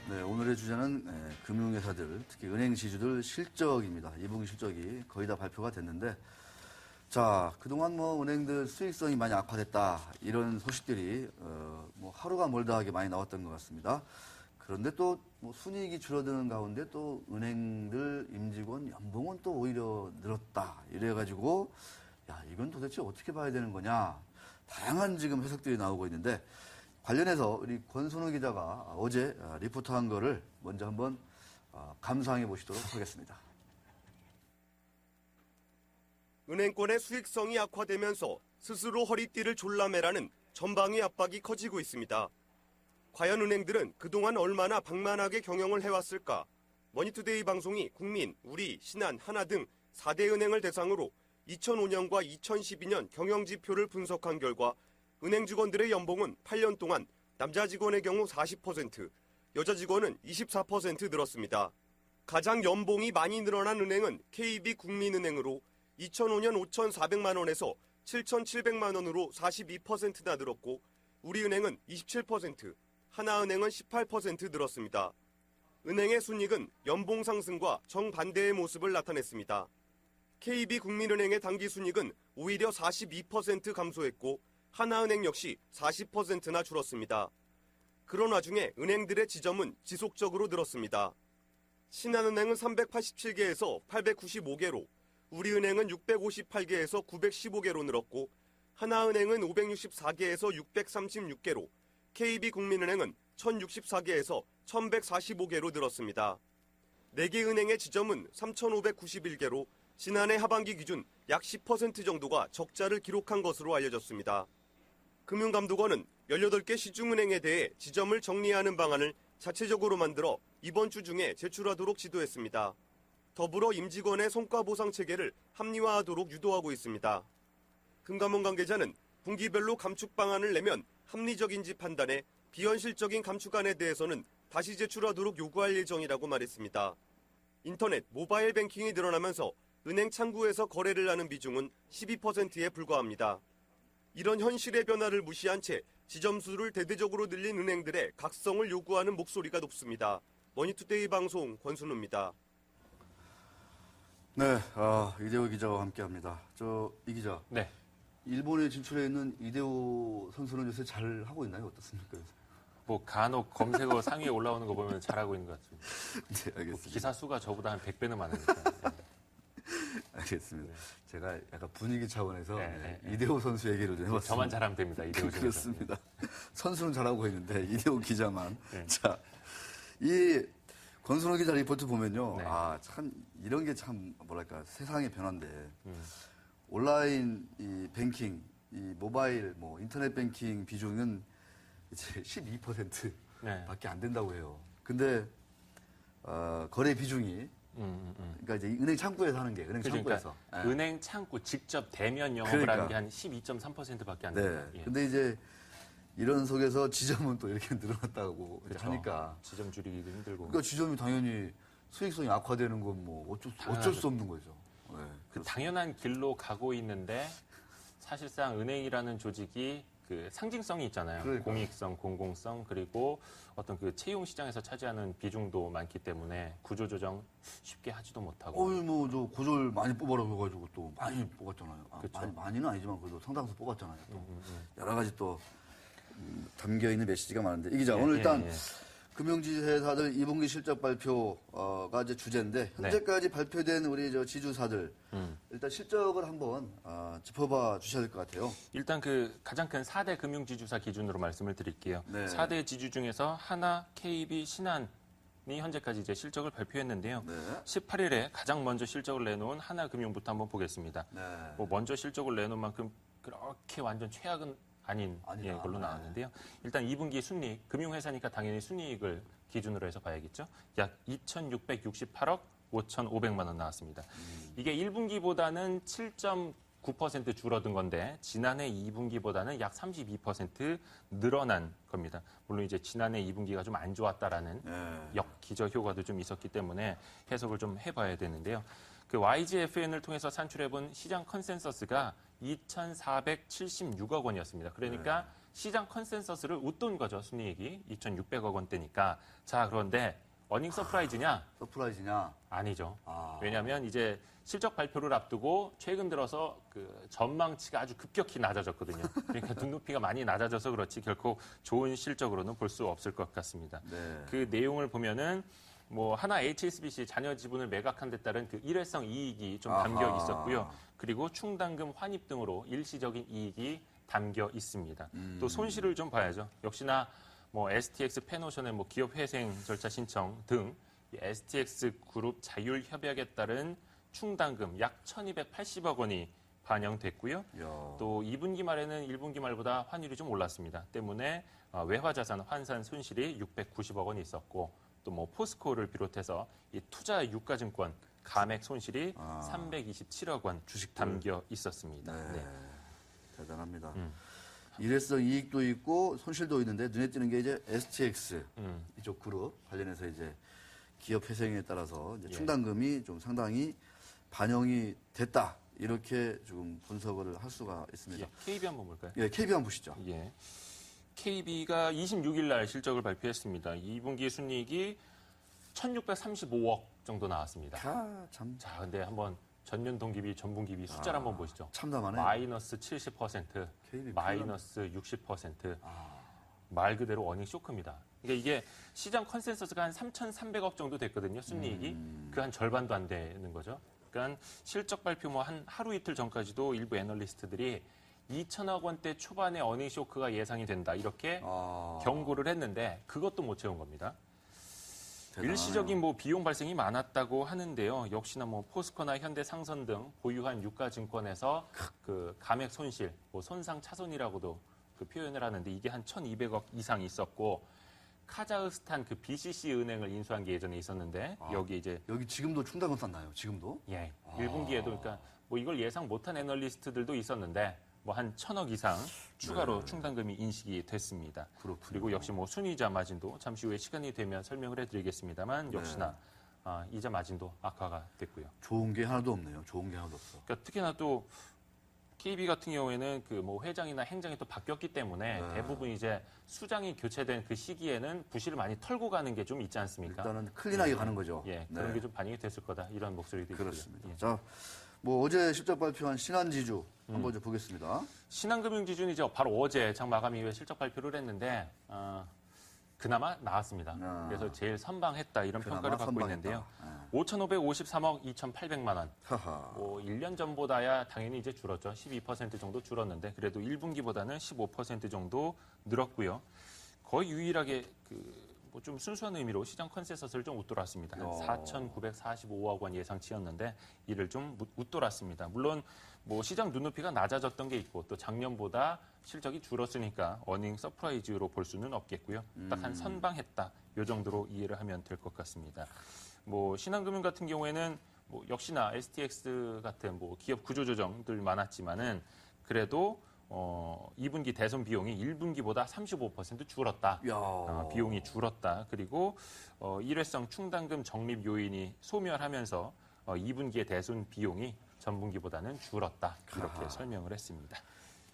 네, 오늘의 주제는 금융회사들, 특히 은행 지주들 실적입니다. 2분기 실적이 거의 다 발표가 됐는데, 자, 그동안 뭐 은행들 수익성이 많이 악화됐다, 이런 소식들이 뭐 하루가 멀다 하게 많이 나왔던 것 같습니다. 그런데 또 뭐 순이익이 줄어드는 가운데 또 은행들 임직원 연봉은 또 오히려 늘었다, 이래가지고 야, 이건 도대체 어떻게 봐야 되는 거냐, 다양한 지금 해석들이 나오고 있는데, 관련해서 우리 권순우 기자가 어제 리포트한 거를 먼저 한번 감상해 보시도록 하겠습니다. 은행권의 수익성이 악화되면서 스스로 허리띠를 졸라매라는 전방위 압박이 커지고 있습니다. 과연 은행들은 그동안 얼마나 방만하게 경영을 해왔을까? 머니투데이 방송이 국민, 우리, 신한, 하나 등 4대 은행을 대상으로 2005년과 2012년 경영지표를 분석한 결과 은행 직원들의 연봉은 8년 동안 남자 직원의 경우 40%, 여자 직원은 24% 늘었습니다. 가장 연봉이 많이 늘어난 은행은 KB국민은행으로 2005년 5,400만 원에서 7,700만 원으로 42%나 늘었고, 우리은행은 27%, 하나은행은 18% 늘었습니다. 은행의 순이익은 연봉 상승과 정반대의 모습을 나타냈습니다. KB국민은행의 당기 순이익은 오히려 42% 감소했고, 하나은행 역시 40%나 줄었습니다. 그런 와중에 은행들의 지점은 지속적으로 늘었습니다. 신한은행은 387개에서 895개로, 우리은행은 658개에서 915개로 늘었고, 하나은행은 564개에서 636개로, KB국민은행은 1064개에서 1145개로 늘었습니다. 4개 은행의 지점은 3591개로 지난해 하반기 기준 약 10% 정도가 적자를 기록한 것으로 알려졌습니다. 금융감독원은 18개 시중은행에 대해 지점을 정리하는 방안을 자체적으로 만들어 이번 주 중에 제출하도록 지도했습니다. 더불어 임직원의 성과보상 체계를 합리화하도록 유도하고 있습니다. 금감원 관계자는 분기별로 감축 방안을 내면 합리적인지 판단해 비현실적인 감축안에 대해서는 다시 제출하도록 요구할 예정이라고 말했습니다. 인터넷, 모바일 뱅킹이 늘어나면서 은행 창구에서 거래를 하는 비중은 12%에 불과합니다. 이런 현실의 변화를 무시한 채 지점 수를 대대적으로 늘린 은행들의 각성을 요구하는 목소리가 높습니다. 머니투데이 방송 권순우입니다. 네, 이대호 기자와 함께합니다. 이 기자, 네. 일본에 진출해 있는 이대호 선수는 요새 잘 하고 있나요? 어떻습니까? 뭐 간혹 검색어 상위에 올라오는 거 보면 잘하고 있는 것 같습니다. 네, 알겠습니다. 기사 수가 저보다 한 100배는 많으니까. 네. 알겠습니다. 네. 제가 약간 분위기 차원에서 네. 이대호 선수 얘기를 좀 해봤습니다. 저만 잘하면 됩니다. 이대호 선수. 그렇습니다. 선수는 잘하고 있는데 이대호 기자만. 네. 자, 이 권순호 기자 리포트 보면요. 네. 참 이런 게 참 뭐랄까 세상의 변화인데 온라인 이 뱅킹, 이 모바일 뭐 인터넷 뱅킹 비중은 이제 12% 네. 밖에 안 된다고 해요. 근데 거래 비중이 그러니까 이제 은행 창구에서 하는 게 은행 창구에서. 그러니까 은행 창구 직접 대면 영업을 그러니까. 하는 게 한 12.3%밖에 안 됩니다. 네. 예. 근데 이제 이런 속에서 지점은 또 이렇게 늘어났다고 이제 그렇죠. 하니까. 지점 줄이기도 힘들고. 그러니까 지점이 당연히 수익성이 악화되는 건 뭐 어쩔 수 없는 거죠. 네, 그 당연한 길로 가고 있는데 사실상 은행이라는 조직이 그 상징성이 있잖아요. 그러니까요. 공익성, 공공성, 그리고 어떤 그 채용 시장에서 차지하는 비중도 많기 때문에 구조조정 쉽게 하지도 못하고. 저 고졸 많이 뽑아라고 해가지고 또 많이 뽑았잖아요. 그렇죠. 많이는 아니지만 그래도 상당수 뽑았잖아요. 또 여러 가지 또 담겨 있는 메시지가 많은데 이 기자 오늘 일단 금융지회사들 2분기 실적 발표가 이제 주제인데 현재까지 발표된 우리 지주사들 일단 실적을 한번 짚어봐 주셔야 될 것 같아요. 일단 그 가장 큰 4대 금융지주사 기준으로 말씀을 드릴게요. 네. 4대 지주 중에서 하나, KB, 신한이 현재까지 이제 실적을 발표했는데요. 네. 18일에 가장 먼저 실적을 내놓은 하나금융부터 한번 보겠습니다. 네. 뭐 먼저 실적을 내놓은 만큼 그렇게 완전 최악은 아닌 아니다. 걸로 나왔는데요. 일단 2분기 순이익, 금융회사니까 당연히 순이익을 기준으로 해서 봐야겠죠. 약 2,668억 5,500만 원 나왔습니다. 이게 1분기보다는 7.9% 줄어든 건데 지난해 2분기보다는 약 32% 늘어난 겁니다. 물론 이제 지난해 2분기가 좀 안 좋았다라는 역기저 효과도 좀 있었기 때문에 해석을 좀 해봐야 되는데요. 그 YGFN을 통해서 산출해본 시장 컨센서스가 2,476억 원이었습니다. 그러니까 시장 컨센서스를 웃돈 거죠. 순이익이 2,600억 원대니까. 자, 그런데 어닝 서프라이즈냐? 서프라이즈냐? 아니죠. 아. 왜냐하면 이제 실적 발표를 앞두고 최근 들어서 그 전망치가 아주 급격히 낮아졌거든요. 그러니까 눈높이가 많이 낮아져서 그렇지 결코 좋은 실적으로는 볼 수 없을 것 같습니다. 네. 그 내용을 보면은 뭐 하나 HSBC 자녀 지분을 매각한 데 따른 그 일회성 이익이 좀 담겨 아하. 있었고요. 그리고 충당금 환입 등으로 일시적인 이익이 담겨 있습니다. 또 손실을 좀 봐야죠. 역시나 뭐 STX 페노션의 뭐 기업 회생 절차 신청 등 STX 그룹 자율 협약에 따른 충당금 약 1,280억 원이 반영됐고요. 야. 또 2분기 말에는 1분기 말보다 환율이 좀 올랐습니다. 때문에 외화자산 환산 손실이 690억 원이 있었고 또 뭐 포스코를 비롯해서 이 투자 유가증권 감액 손실이 327억 원 주식들. 담겨 있었습니다. 네. 네. 대단합니다. 일회성 이익도 있고 손실도 있는데 눈에 띄는 게 이제 STX 이쪽 그룹 관련해서 이제 기업 회생에 따라서 이제 예. 충당금이 좀 상당히 반영이 됐다. 이렇게 지금 분석을 할 수가 있습니다. 예, KB 한번 볼까요? 예, KB 한번 보시죠. 예. KB가 26일 날 실적을 발표했습니다. 2분기 순이익이 1,635억 정도 나왔습니다. 참 자, 근데 한번 전년 동기비, 전분기비 숫자를 한번 보시죠. 참담하네. 마이너스 70%, KB 마이너스 60%. 아. 말 그대로 어닝 쇼크입니다. 그러니까 이게 시장 컨센서스가 한 3,300억 정도 됐거든요. 순이익이. 그 한 절반도 안 되는 거죠. 그러니까 실적 발표 뭐 한 하루 이틀 전까지도 일부 애널리스트들이 2천억 원대 초반에 어닝 쇼크가 예상이 된다. 이렇게 경고를 했는데 그것도 못 채운 겁니다. 대단하네요. 일시적인 뭐 비용 발생이 많았다고 하는데요. 역시나 뭐 포스코나 현대상선 등 보유한 유가증권에서 그 감액 손실, 뭐 손상 차손이라고도 그 표현을 하는데 이게 한 1,200억 이상 있었고 카자흐스탄 그 BCC 은행을 인수한 게 예전에 있었는데 여기 이제 여기 지금도 충당금 쌌나요? 지금도? 예 1분기에도 그러니까 뭐 이걸 예상 못한 애널리스트들도 있었는데 뭐 한 1,000억 이상 추가로 충당금이 인식이 됐습니다. 그렇군요. 그리고 역시 뭐 순이자 마진도 잠시 후에 시간이 되면 설명을 해드리겠습니다만 역시나 이자 마진도 악화가 됐고요. 좋은 게 하나도 없네요. 좋은 게 하나도 없어. 그러니까 특히나 또 KB 같은 경우에는 그 뭐 회장이나 행장이 또 바뀌었기 때문에 대부분 이제 수장이 교체된 그 시기에는 부실을 많이 털고 가는 게 좀 있지 않습니까? 일단은 클린하게 가는 거죠. 예, 네. 그런 게 좀 반영이 됐을 거다 이런 목소리도 있고요. 그렇습니다. 예. 자, 뭐 어제 실적 발표한 신한지주 한번 좀 보겠습니다. 신한금융지주는 이제 바로 어제 장 마감 이후에 실적 발표를 했는데 그나마 나왔습니다. 그래서 제일 선방했다 이런 그나마 평가를 받고 선방했다. 있는데요. 5,553억 2,800만 원. 하하. 뭐 1년 전보다야 당연히 이제 줄었죠. 12% 정도 줄었는데 그래도 1분기보다는 15% 정도 늘었고요. 거의 유일하게 그 뭐 좀 순수한 의미로 시장 컨센서스를 좀 웃돌았습니다. 한 4,945억 원 예상치였는데 이를 좀 웃돌았습니다. 물론 뭐 시장 눈높이가 낮아졌던 게 있고 또 작년보다 실적이 줄었으니까 어닝 서프라이즈로 볼 수는 없겠고요. 딱 한 선방했다. 요 정도로 이해를 하면 될 것 같습니다. 뭐 신한금융 같은 경우에는 뭐 역시나 STX 같은 뭐 기업 구조조정들 많았지만은 그래도 2분기 대손 비용이 1분기보다 35% 줄었다. 비용이 줄었다. 그리고 일회성 충당금 적립 요인이 소멸하면서 2분기의 대손 비용이 전분기보다는 줄었다. 이렇게 설명을 했습니다.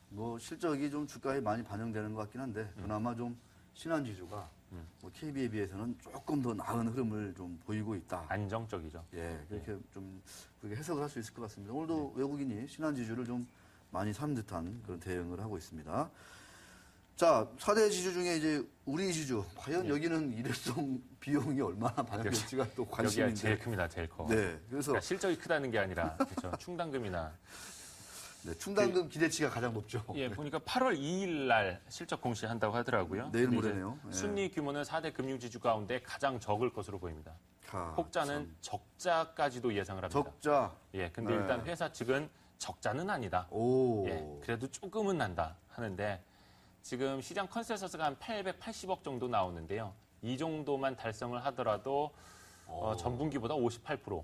뭐 실적이 좀 주가에 많이 반영되는 것 같긴 한데 그나마 좀 신한지주가 뭐 KB에 비해서는 조금 더 나은 흐름을 좀 보이고 있다. 안정적이죠. 예, 그렇게 좀 그렇게 해석을 할 수 있을 것 같습니다. 오늘도 외국인이 신한지주를 좀 많이 산 듯한 그런 대응을 하고 있습니다. 자, 4대 지주 중에 이제 우리 지주, 과연 여기는 일회성 비용이 얼마나 반영될지가 또 여기가 관심인데. 제일 큽니다. 제일 커. 네, 그래서 그러니까 실적이 크다는 게 아니라 그렇죠. 충당금이나 네, 충당금 기대치가 가장 높죠. 예, 보니까 8월 2일 날 실적 공시한다고 하더라고요. 내일 근데 이제 모레네요. 예. 순위 규모는 4대 금융지주 가운데 가장 적을 것으로 보입니다. 혹자는 참. 적자까지도 예상을 합니다. 적자. 예, 근데 네. 일단 회사 측은 적자는 아니다. 오. 예, 그래도 조금은 난다 하는데 지금 시장 컨센서스가 한 880억 정도 나오는데요. 이 정도만 달성을 하더라도 전분기보다 58%,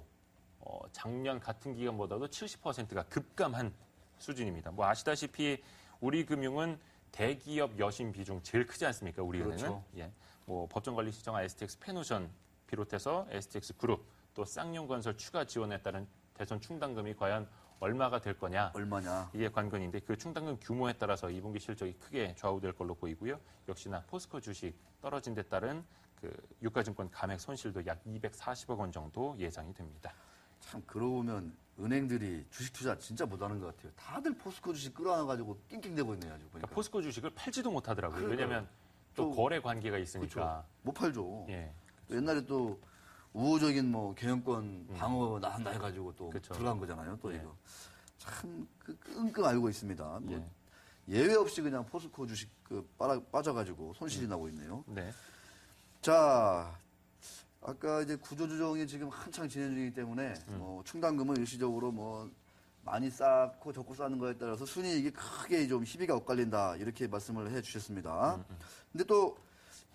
작년 같은 기간보다도 70%가 급감한 수준입니다. 뭐 아시다시피 우리 금융은 대기업 여신 비중 제일 크지 않습니까? 우리 은행은. 그렇죠. 예. 뭐 법정관리 시정한 STX 페노션 비롯해서 STX 그룹 또 쌍용건설 추가 지원에 따른 대손 충당금이 과연 얼마가 될 거냐. 얼마냐. 이게 관건인데 그 충당금 규모에 따라서 2분기 실적이 크게 좌우될 걸로 보이고요. 역시나 포스코 주식 떨어진 데 따른 그 유가증권 감액 손실도 약 240억 원 정도 예상이 됩니다. 참 그러고 보면 은행들이 주식 투자 진짜 못하는 것 같아요. 다들 포스코 주식 끌어안아가지고 낑낑대고 있네요. 아주 보니까. 그러니까 포스코 주식을 팔지도 못하더라고요. 그러니까요. 왜냐하면 또 거래 관계가 있으니까. 그렇죠. 못 팔죠. 예. 또 옛날에 또 우호적인 뭐 경영권 방어 나한다 해가지고 또 그쵸. 들어간 거잖아요. 또 예. 이거 참 끙끙 앓고 있습니다. 뭐 예. 예외 없이 그냥 포스코 주식 빠져가지고 손실이 나고 있네요. 네. 자, 아까 이제 구조조정이 지금 한창 진행 중이기 때문에 뭐 충당금을 일시적으로 뭐 많이 쌓고 적고 쌓는 거에 따라서 순이익이 크게 좀 희비가 엇갈린다 이렇게 말씀을 해주셨습니다. 근데 또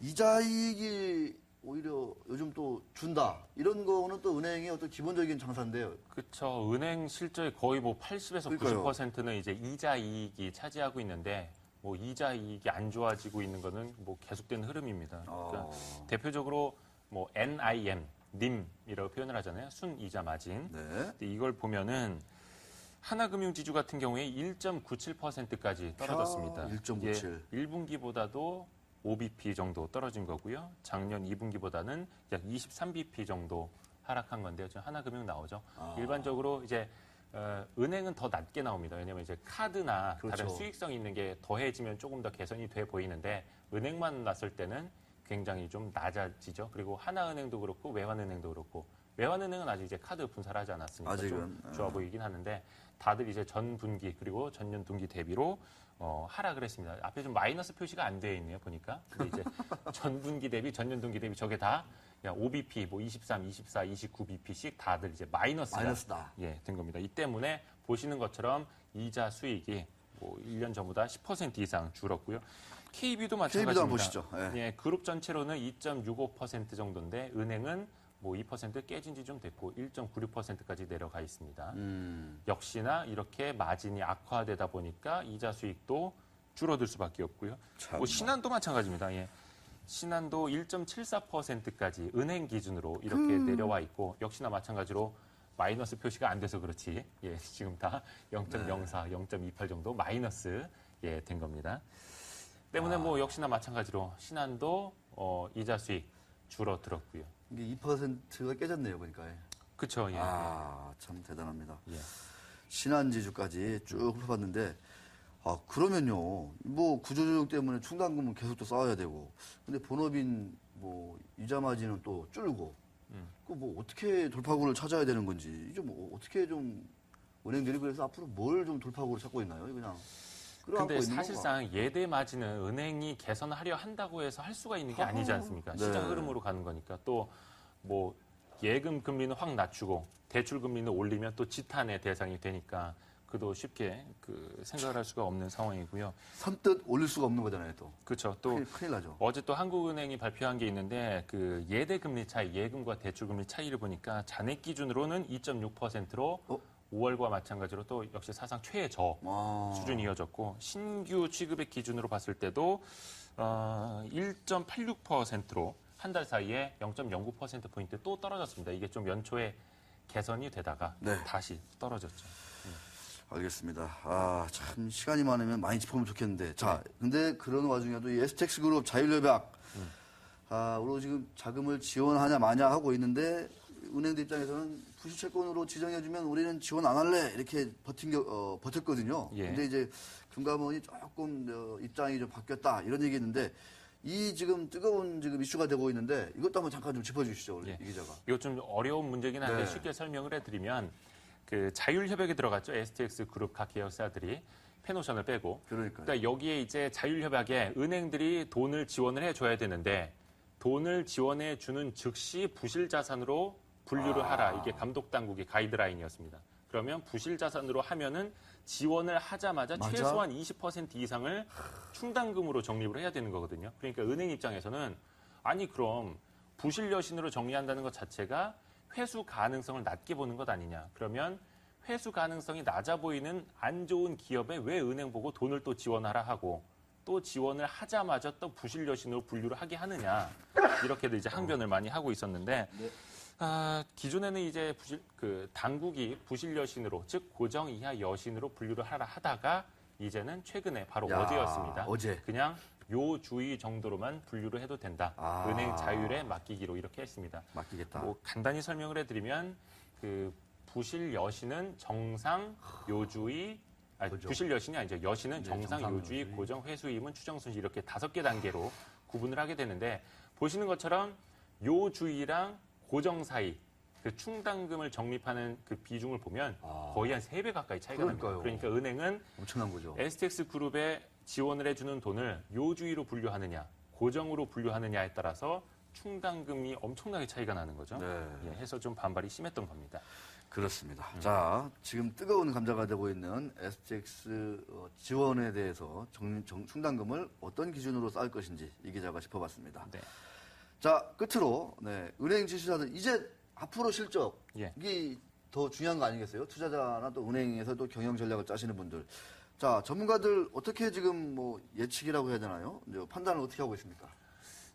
이자이익이 오히려 요즘 또 준다 이런 거는 또 은행의 어떤 기본적인 장사인데요. 그렇죠. 은행 실적의 거의 뭐 80에서 그러니까요. 90%는 이제 이자 이익이 차지하고 있는데 뭐 이자 이익이 안 좋아지고 있는 거는 뭐 계속되는 흐름입니다. 그러니까 대표적으로 뭐 NIM, NIM이라고 표현을 하잖아요. 순이자 마진. 네. 근데 이걸 보면은 하나금융지주 같은 경우에 1.97%까지 떨어졌습니다. 1.97. 1분기보다도 5bp 정도 떨어진 거고요. 작년 2분기보다는 약 23bp 정도 하락한 건데요. 지금 하나금융 나오죠. 일반적으로 이제 은행은 더 낮게 나옵니다. 왜냐하면 이제 카드나 그렇죠. 다른 수익성 있는 게 더해지면 조금 더 개선이 돼 보이는데 은행만 났을 때는 굉장히 좀 낮아지죠. 그리고 하나은행도 그렇고 외환은행도 그렇고 외환은행은 아직 이제 카드 분사를 하지 않았으니까 아직은, 좀 좋아 보이긴 하는데 다들 이제 전 분기 그리고 전년 동기 대비로 하락을 했습니다. 앞에 좀 마이너스 표시가 안 되어 있네요. 보니까 근데 이제 전 분기 대비 전년 동기 대비 저게 다 5bp, 뭐 23, 24, 29bp씩 다들 이제 마이너스다. 예, 된 겁니다. 이 때문에 보시는 것처럼 이자 수익이 뭐 1년 전보다 10% 이상 줄었고요. KB도 마찬가지입니다. KB도 한번 보시죠. 예. 예, 그룹 전체로는 2.65% 정도인데 은행은 뭐 2% 깨진 지 좀 됐고 1.96%까지 내려가 있습니다. 역시나 이렇게 마진이 악화되다 보니까 이자 수익도 줄어들 수밖에 없고요. 뭐 신한도 마찬가지입니다. 예. 신한도 1.74%까지 은행 기준으로 이렇게 내려와 있고 역시나 마찬가지로 마이너스 표시가 안 돼서 그렇지. 예, 지금 다 0.04, 0.28 정도 마이너스 된 겁니다. 때문에 뭐 역시나 마찬가지로 신한도 이자 수익 줄어들었고요. 이게 2%가 깨졌네요, 보니까. 그렇죠. 예. 참 대단합니다. 예. 신한지주까지 쭉 훑어봤는데, 그러면요, 뭐 구조조정 때문에 충당금은 계속 또 쌓아야 되고, 근데 본업인 뭐 이자 마진은 또 줄고, 그 뭐 어떻게 돌파구를 찾아야 되는 건지, 이제 뭐 어떻게 좀 은행들이 그래서 앞으로 뭘 좀 돌파구를 찾고 있나요? 그냥 끌어안고 근데 있는 사실상 예대 마진은 은행이 개선하려 한다고 해서 할 수가 있는 게 아니지 않습니까? 네. 시장 흐름으로 가는 거니까 또 뭐 예금 금리는 확 낮추고 대출 금리는 올리면 또 지탄의 대상이 되니까 그도 쉽게 생각을 할 수가 없는 상황이고요. 선뜻 올릴 수가 없는 거잖아요, 또. 그렇죠. 또 큰일 나죠. 어제 또 한국은행이 발표한 게 있는데 그 예대 금리 차이, 예금과 대출 금리 차이를 보니까 잔액 기준으로는 2.6%로 5월과 마찬가지로 또 역시 사상 최저 수준이 이어졌고 신규 취급액 기준으로 봤을 때도 1.86%로 한 달 사이에 0.09%포인트 또 떨어졌습니다. 이게 좀 연초에 개선이 되다가 네. 다시 떨어졌죠. 알겠습니다. 참 시간이 많으면 많이 짚어보면 좋겠는데. 자, 근데 그런 와중에도 이 STX 그룹 자율협약, 우리 지금 자금을 지원하냐 마냐 하고 있는데 은행들 입장에서는 부실채권으로 지정해주면 우리는 지원 안 할래 이렇게 버텼거든요. 예. 근데 이제 금감원이 조금 입장이 좀 바뀌었다 이런 얘기 있는데 이 지금 뜨거운 지금 이슈가 되고 있는데 이것도 한번 잠깐 좀 짚어주시죠, 우리 예. 이 기자가. 이거 좀 어려운 문제긴 한데 네. 쉽게 설명을 해드리면 그 자율협약에 들어갔죠. STX 그룹 각 계열사들이 페노션을 빼고. 그러니까요. 그러니까 여기에 이제 자율협약에 은행들이 돈을 지원을 해줘야 되는데 돈을 지원해 주는 즉시 부실 자산으로 분류를 하라. 이게 감독 당국의 가이드라인이었습니다. 그러면 부실 자산으로 하면은 지원을 하자마자 맞아? 최소한 20% 이상을 충당금으로 적립을 해야 되는 거거든요. 그러니까 은행 입장에서는 아니 그럼 부실 여신으로 정리한다는 것 자체가 회수 가능성을 낮게 보는 것 아니냐. 그러면 회수 가능성이 낮아 보이는 안 좋은 기업에 왜 은행 보고 돈을 또 지원하라 하고 또 지원을 하자마자 또 부실 여신으로 분류를 하게 하느냐. 이렇게도 이제 항변을 많이 하고 있었는데 기존에는 이제 당국이 부실 여신으로, 즉 고정 이하 여신으로 분류를 하라 하다가 이제는 최근에 바로 야, 어제였습니다. 어제. 그냥 요 주의 정도로만 분류를 해도 된다. 아. 은행 자율에 맡기기로 이렇게 했습니다. 맡기겠다. 뭐 간단히 설명을 해드리면 그 부실 여신은 정상 요주의 고정. 부실 여신이 아니죠. 여신은 네, 정상 정상 요주의 요주의. 고정 회수임은 추정 순시 이렇게 5개 단계로 구분을 하게 되는데 보시는 것처럼 요주의랑 고정 사이 그 충당금을 적립하는 그 비중을 보면 거의 한 3배 가까이 차이가 그러니까요. 납니다. 그러니까 은행은 엄청난 거죠. STX 그룹에 지원을 해주는 돈을 요주의로 분류하느냐, 고정으로 분류하느냐에 따라서 충당금이 엄청나게 차이가 나는 거죠. 네. 예, 해서 좀 반발이 심했던 겁니다. 그렇습니다. 자, 지금 뜨거운 감자가 되고 있는 STX 지원에 대해서 충당금을 어떤 기준으로 쌓을 것인지 이 기자가 짚어봤습니다. 네. 자, 끝으로 은행 지시자들 이제 앞으로 실적이 예. 더 중요한 거 아니겠어요? 투자자나 또 은행에서 또 경영 전략을 짜시는 분들. 자, 전문가들 어떻게 지금 뭐 예측이라고 해야 되나요? 이제 판단을 어떻게 하고 있습니까?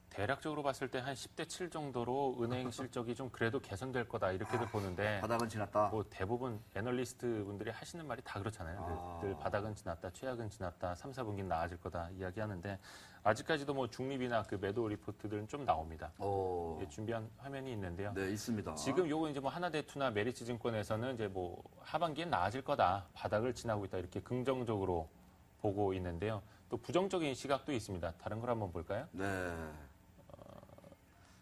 대략적으로 봤을 때 한 10대 7 정도로 은행 실적이 좀 그래도 개선될 거다 이렇게들 보는데 바닥은 지났다. 뭐 대부분 애널리스트 분들이 하시는 말이 다 그렇잖아요. 늘 바닥은 지났다, 최악은 지났다, 3, 4분기는 나아질 거다 이야기하는데 아직까지도 뭐 중립이나 그 매도 리포트들은 좀 나옵니다. 예, 준비한 화면이 있는데요. 네, 있습니다. 지금 요거 이제 뭐 하나대투나 메리츠증권에서는 이제 뭐 하반기엔 나아질 거다, 바닥을 지나고 있다 이렇게 긍정적으로 보고 있는데요. 또 부정적인 시각도 있습니다. 다른 걸 한번 볼까요? 네.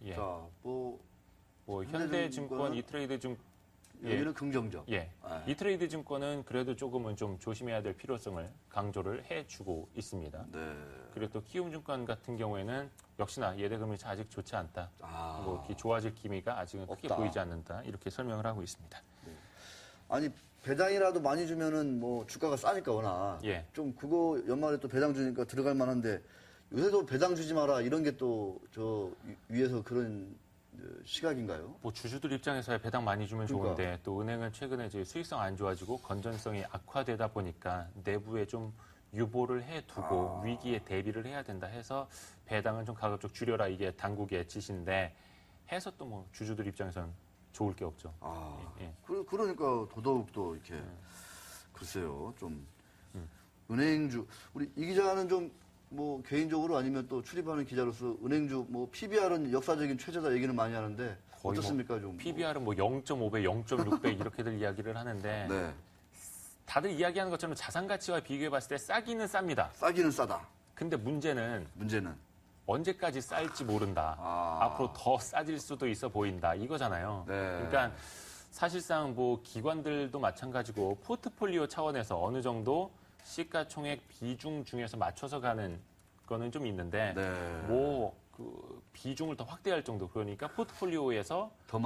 예. 자, 뭐 현대증권, 이트레이드증권 여기는 긍정적. 예. 이트레이드 증권은 그래도 조금은 좀 조심해야 될 필요성을 강조를 해주고 있습니다. 네. 그리고 또 키움증권 같은 경우에는 역시나 예대금리 아직 좋지 않다. 뭐 이렇게 좋아질 기미가 아직은 크게 없다. 보이지 않는다. 이렇게 설명을 하고 있습니다. 아니 배당이라도 많이 주면은 뭐 주가가 싸니까 워낙 예. 좀 그거 연말에 또 배당 주니까 들어갈 만한데 요새도 배당 주지 마라 이런 게 또 저 위에서 그런 시각인가요? 뭐 주주들 입장에서야 배당 많이 주면 그러니까. 좋은데 또 은행은 최근에 이제 수익성 안 좋아지고 건전성이 악화되다 보니까 내부에 좀 유보를 해두고 위기에 대비를 해야 된다 해서 배당은 좀 가급적 줄여라 이게 당국의 지시인데 해서 또 뭐 주주들 입장에서는 좋을 게 없죠. 예. 그러니까 더더욱 또 이렇게 글쎄요 좀 은행주 우리 이 기자는 좀 뭐 개인적으로 아니면 또 출입하는 기자로서 은행주 뭐 PBR은 역사적인 최저다 얘기는 많이 하는데 거의 어떻습니까 좀? PBR은 뭐 0.5배, 0.6배 이렇게들 이야기를 하는데 네. 다들 이야기하는 것처럼 자산 가치와 비교해 봤을 때 싸기는 쌉니다. 싸기는 싸다. 근데 문제는 언제까지 쌀지 모른다. 앞으로 더 싸질 수도 있어 보인다. 이거잖아요. 네. 그러니까 사실상 뭐 기관들도 마찬가지고 포트폴리오 차원에서 어느 정도 시가총액 비중 중에서 맞춰서 가는 거는 좀 있는데 뭐 그 비중을 더 확대할 정도 그러니까 포트폴리오에서 더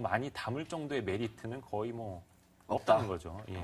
많이 담을 정도의 메리트는 거의 뭐 없다는 거죠. 예.